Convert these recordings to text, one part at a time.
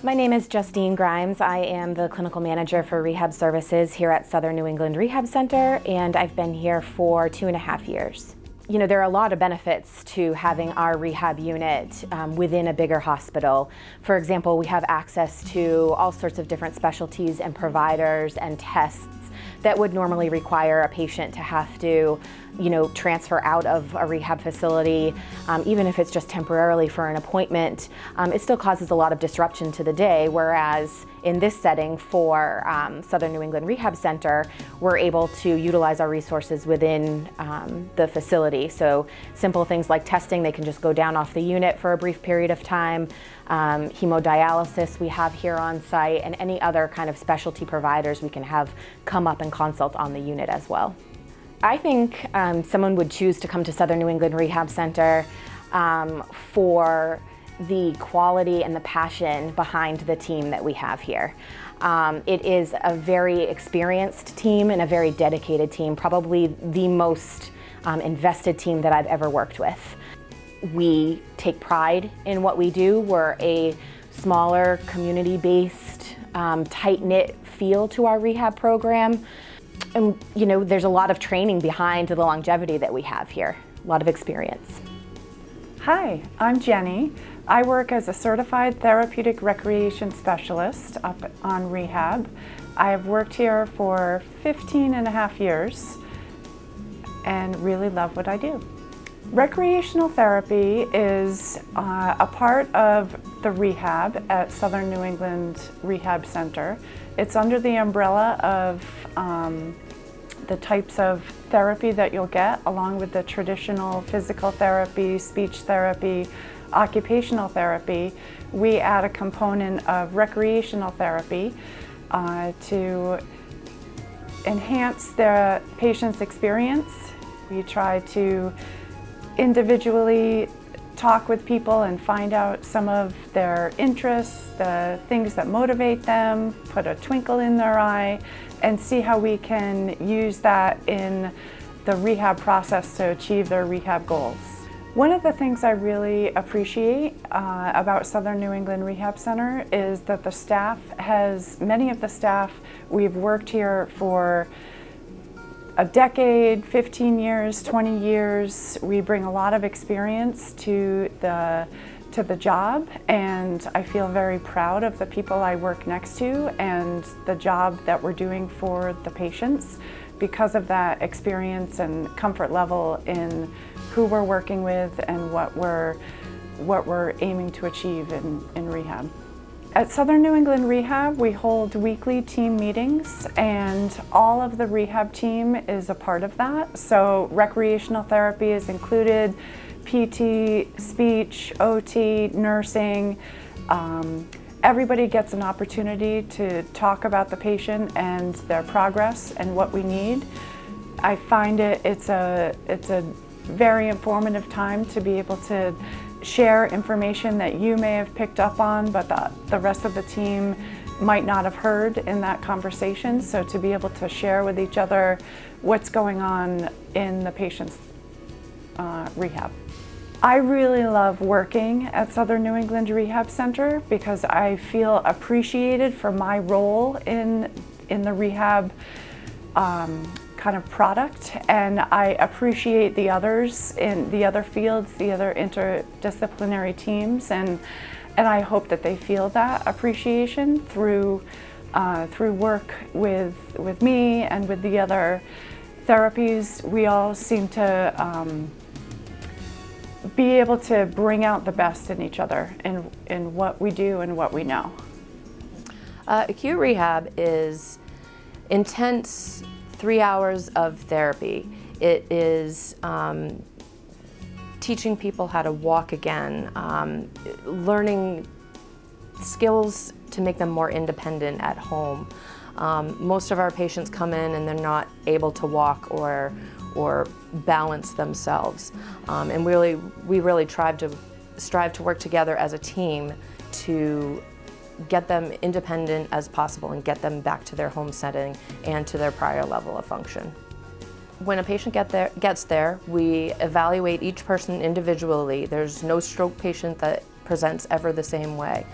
My name is Justine Grimes. I am the clinical manager for rehab services here at Southern New England Rehab Center, and I've been here for 2.5 years. You know, there are a lot of benefits to having our rehab unit within a bigger hospital. For example, we have access to all sorts of different specialties and providers and tests that would normally require a patient to have to, transfer out of a rehab facility, even if it's just temporarily for an appointment. It still causes a lot of disruption to the day, whereas in this setting for Southern New England Rehab Center, we're able to utilize our resources within the facility. So simple things like testing, they can just go down off the unit for a brief period of time. Hemodialysis we have here on site, and any other kind of specialty providers we can have come up and consult on the unit as well. I think someone would choose to come to Southern New England Rehab Center for the quality and the passion behind the team that we have here. It is a very experienced team and a very dedicated team, probably the most invested team that I've ever worked with. We take pride in what we do. We're a smaller, community-based, tight-knit feel to our rehab program. And there's a lot of training behind the longevity that we have here, a lot of experience. Hi, I'm Jenny. I work as a certified therapeutic recreation specialist up on rehab. I have worked here for 15.5 years and really love what I do. Recreational therapy is a part of the rehab at Southern New England Rehab Center. It's under the umbrella of the types of therapy that you'll get, along with the traditional physical therapy, speech therapy, occupational therapy. We add a component of recreational therapy to enhance the patient's experience. We try to individually talk with people and find out some of their interests, the things that motivate them, put a twinkle in their eye, and see how we can use that in the rehab process to achieve their rehab goals. One of the things I really appreciate about Southern New England Rehab Center is that the staff many of the staff, we've worked here for a decade, 15 years, 20 years. We bring a lot of experience to the job, and I feel very proud of the people I work next to and the job that we're doing for the patients because of that experience and comfort level in who we're working with and what we're aiming to achieve in rehab. At Southern New England Rehab, we hold weekly team meetings, and all of the rehab team is a part of that. So recreational therapy is included, PT, speech, OT, nursing. Everybody gets an opportunity to talk about the patient and their progress and what we need. I find it's a very informative time to be able to share information that you may have picked up on, but the rest of the team might not have heard in that conversation. So to be able to share with each other what's going on in the patient's rehab. I really love working at Southern New England Rehab Center because I feel appreciated for my role in the rehab kind of product, and I appreciate the others in the other fields, the other interdisciplinary teams, and I hope that they feel that appreciation through work with me and with the other therapies. We all seem to be able to bring out the best in each other in what we do and what we know. Acute rehab is intense 3 hours of therapy. It is teaching people how to walk again, learning skills to make them more independent at home. Most of our patients come in and they're not able to walk or balance themselves. And we really strive to work together as a team to get them independent as possible and get them back to their home setting and to their prior level of function. When a patient gets there, we evaluate each person individually. There's no stroke patient that presents ever the same way.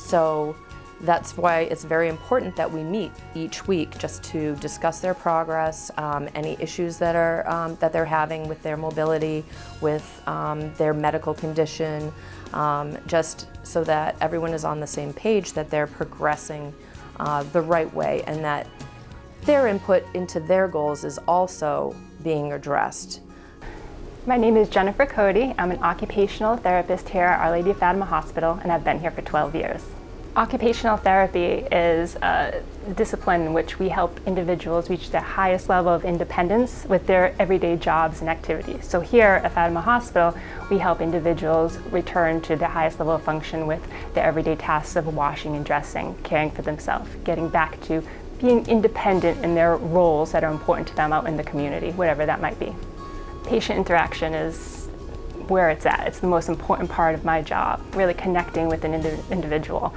So that's why it's very important that we meet each week just to discuss their progress, any issues that are that they're having with their mobility, with their medical condition, just so that everyone is on the same page, that they're progressing the right way, and that their input into their goals is also being addressed. My name is Jennifer Cote. I'm an occupational therapist here at Our Lady of Fatima Hospital, and I've been here for 12 years. Occupational therapy is a discipline in which we help individuals reach their highest level of independence with their everyday jobs and activities. So here at Fatima Hospital, we help individuals return to their highest level of function with their everyday tasks of washing and dressing, caring for themselves, getting back to being independent in their roles that are important to them out in the community, whatever that might be. Patient interaction is where it's at. It's the most important part of my job, really connecting with an individual,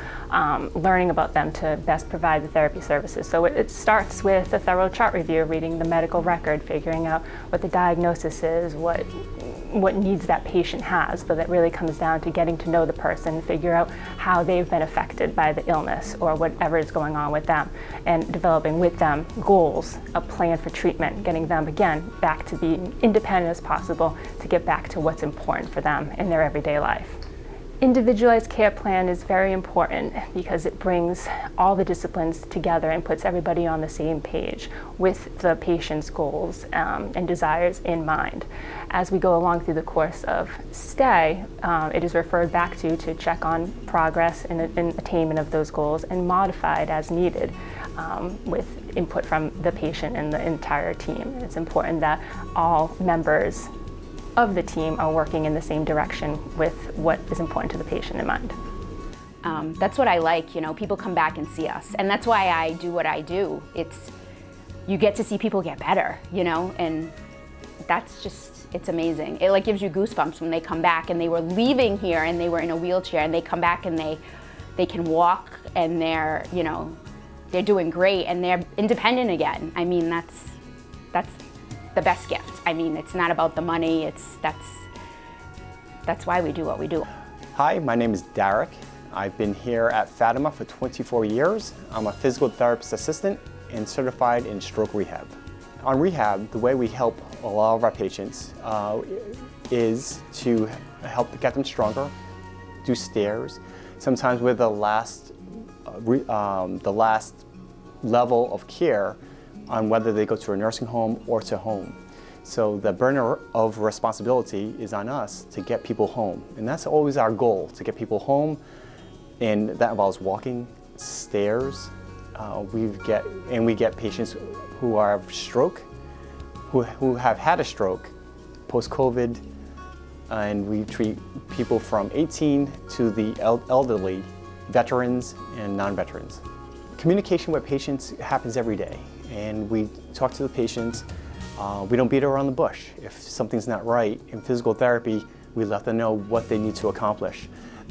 learning about them to best provide the therapy services. So it starts with a thorough chart review, reading the medical record, figuring out what the diagnosis is, what needs that patient has, but that really comes down to getting to know the person, figure out how they've been affected by the illness or whatever is going on with them, and developing with them goals, a plan for treatment, getting them again back to being independent as possible to get back to what's important for them in their everyday life. Individualized care plan is very important because it brings all the disciplines together and puts everybody on the same page with the patient's goals and desires in mind. As we go along through the course of stay, it is referred back to check on progress in attainment of those goals and modified as needed with input from the patient and the entire team. It's important that all members of the team are working in the same direction with what is important to the patient in mind. That's what I like, you know, people come back and see us, and that's why I do what I do. You get to see people get better, you know, and that's just, it's amazing. It like gives you goosebumps when they come back and they were leaving here and they were in a wheelchair and they come back and they can walk and they're, you know, they're doing great and they're independent again. I mean, that's the best gift. I mean, it's not about the money, that's why we do what we do. Hi, my name is Derrick. I've been here at Fatima for 24 years. I'm a physical therapist assistant and certified in stroke rehab. On rehab, the way we help a lot of our patients is to help get them stronger, do stairs, sometimes with the last level of care on whether they go to a nursing home or to home. So the burden of responsibility is on us to get people home. And that's always our goal, to get people home. And that involves walking, stairs. We get patients who have stroke, who have had a stroke post-COVID, and we treat people from 18 to the elderly, veterans and non-veterans. Communication with patients happens every day, and we talk to the patients. We don't beat around the bush. If something's not right in physical therapy, we let them know what they need to accomplish.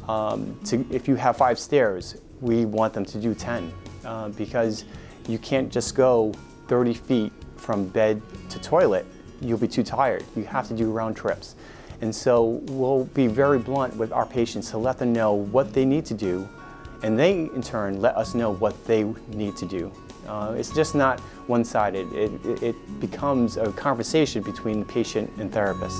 If you have 5 stairs, we want them to do 10 because you can't just go 30 feet from bed to toilet. You'll be too tired. You have to do round trips. And so we'll be very blunt with our patients to let them know what they need to do, and they in turn let us know what they need to do. It's just not one-sided. It becomes a conversation between the patient and therapist.